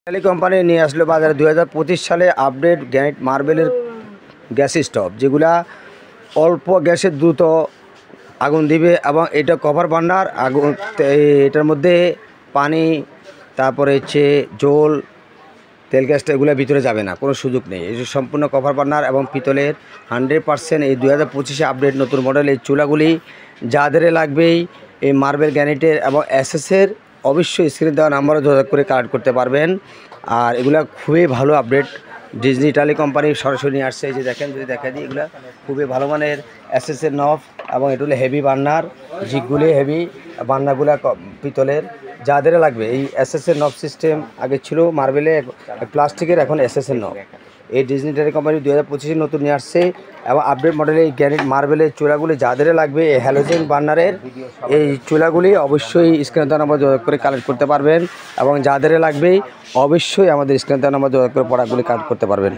Italy company নিয়ে আসলো বাজারে 2025 সালে আপডেট গ্রানাইট মার্বেলের গ্যাস স্টোভ, যেগুলা অল্প গ্যাসে দ্রুত আগুন দিবে এবং এটা কভার বার্নার আগুন। এটার মধ্যে পানি, তারপরে হচ্ছে জল, তেল গ্যাসটা এগুলো ভিতরে যাবে না, কোনো সুযোগ নেই। এই সম্পূর্ণ কভার বার্নার এবং পিতলের 100%। এই 2025-এ আপডেট নতুন মডেল এই চুলাগুলি যাদের লাগবেই এই মার্বেল গ্রানাইটের এবং এসএসের অবশ্যই স্ক্রিনে দেওয়া নাম্বারও যোগাযোগ করে কালেক্ট করতে পারবেন। আর এগুলা খুবই ভালো আপডেট ডিজনি ইটালি কোম্পানি সরাসরি নিয়ে আসছে। এই যে দেখেন, যদি দেখা দিই, এগুলো খুবই ভালো মানের এসএসের নব এবং এটা হলো হেভি বার্নার, জিগগুলি হেভি, বার্নারগুলো পিতলের। যাদের লাগবে এই এসএসের নব সিস্টেম আগে ছিল মার্বেলে, প্লাস্টিকের, এখন এসএসের নব। এই ডিজনি ইটালি কোম্পানি 2025-এ নতুন নিয়ে আসছে এবং আপডেট মডেলের এই গ্রানাইট মার্বেলের চুলাগুলি যাদের লাগবে এই হ্যালোজেন বার্নারের এই চুলাগুলি অবশ্যই স্ক্রিনে দেওয়া নাম্বার যোগাযোগ করে কালেক্ট করতে পারবেন এবং যাদের লাগবে অবশ্যই আমাদের স্ক্রিনে দেওয়া নাম্বার যোগাযোগ করে প্রোডাক্টগুলি কালেক্ট করতে পারবেন।